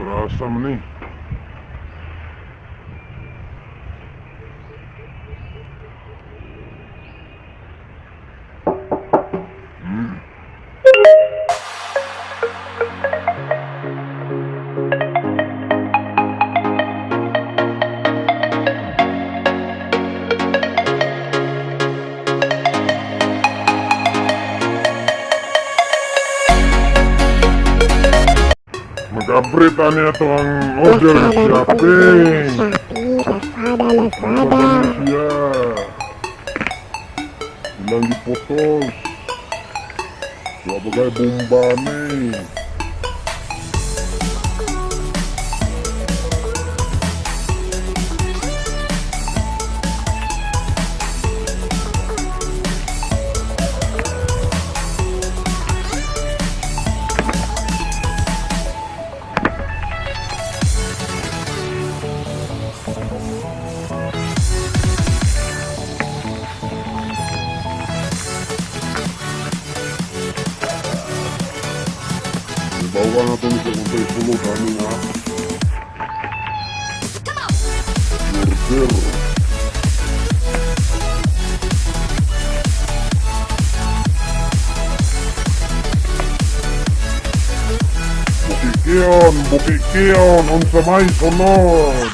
Rasa man eh. Mag-abrita niya ito ang order ng shopping. Lazada. Siya. Ilang dipotos. Siya bagay bumbani. Bawa na ito nito kung tayo sulod namin ha. Order. Bukikiyon, unsa may sunod.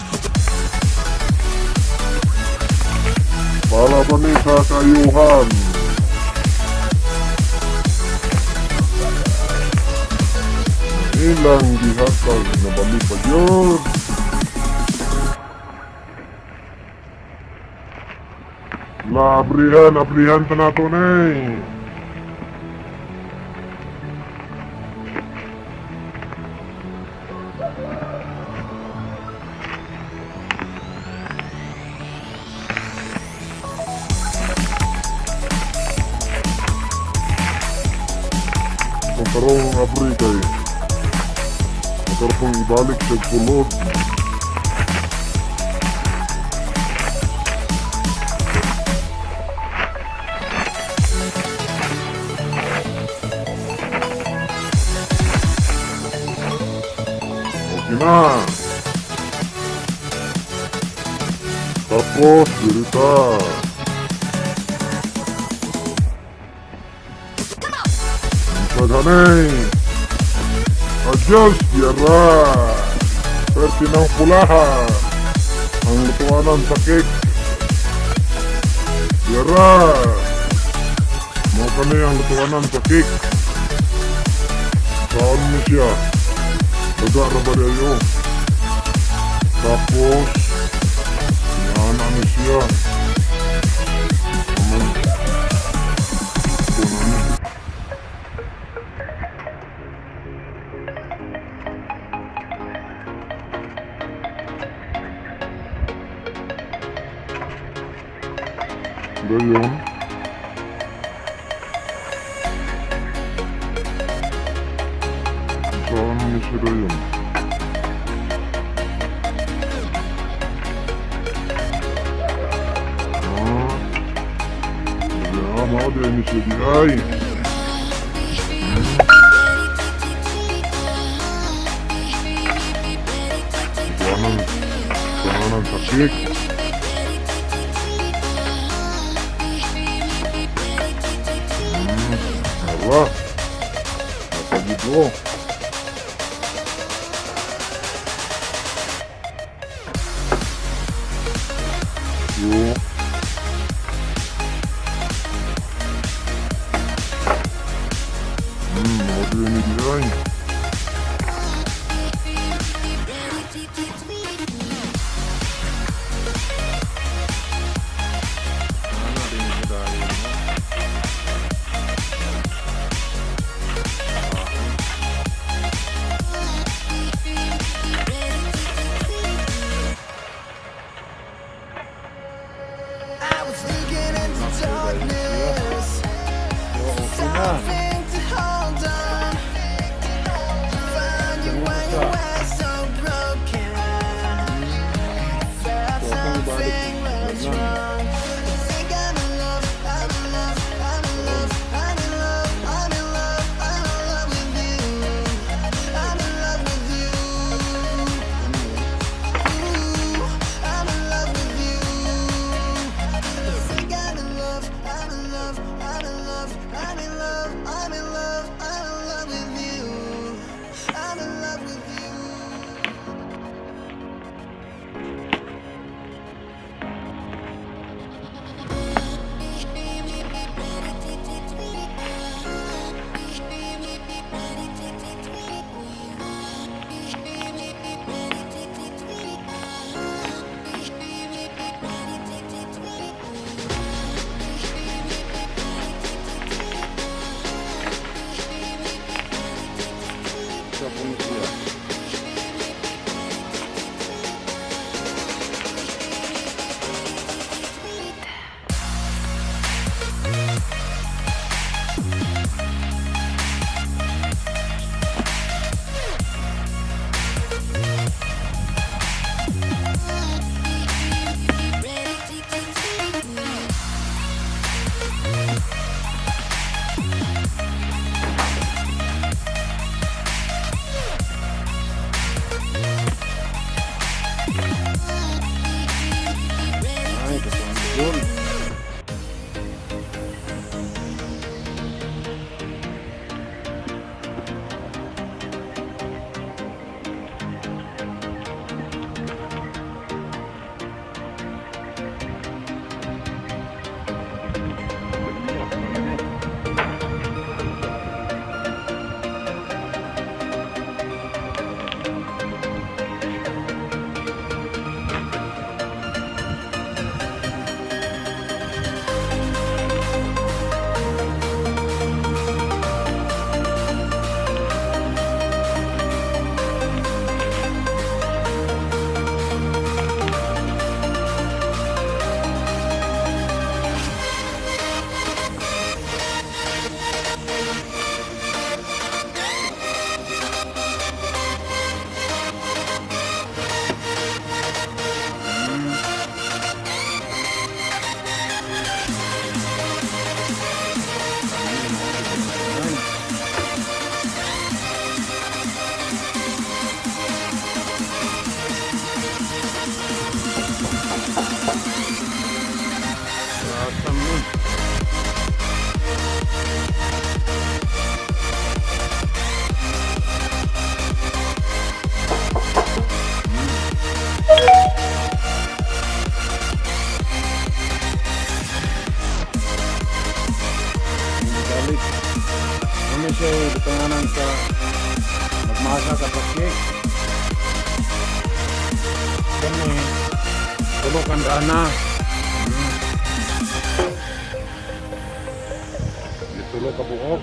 Para ba ni sa kayuhan? Ilang dihatag na balik pa yun. Abrihan pa na ito na eh. Kung parang abri kayo motor pong ibalik sa pulot. Okay na. Tapos dirita. Maghanay. Adjust, yara! Perti ng pulahan ang lutuanan sa cake. Yara! Mga kanay ang lutuanan sa cake. Saan mo siya? Daga na ba niyo? Tapos yan ano siya? Gayon. Saan mo siya gayon? Mau dia ni siya di ay. Kanan sakit. Allah. Apa gitu? Yuk. Mau dia ni dia ay. siya butanganan sa magmasa sa plastic. Kani tulukan rana. Ditulo ka buok.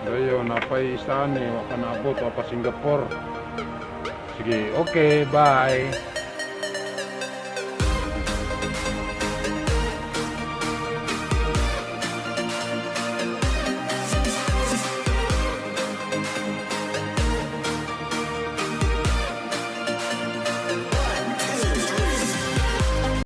Dayo napay isa ni wa ka naabot wa pa Singapore. Sige, okay, bye.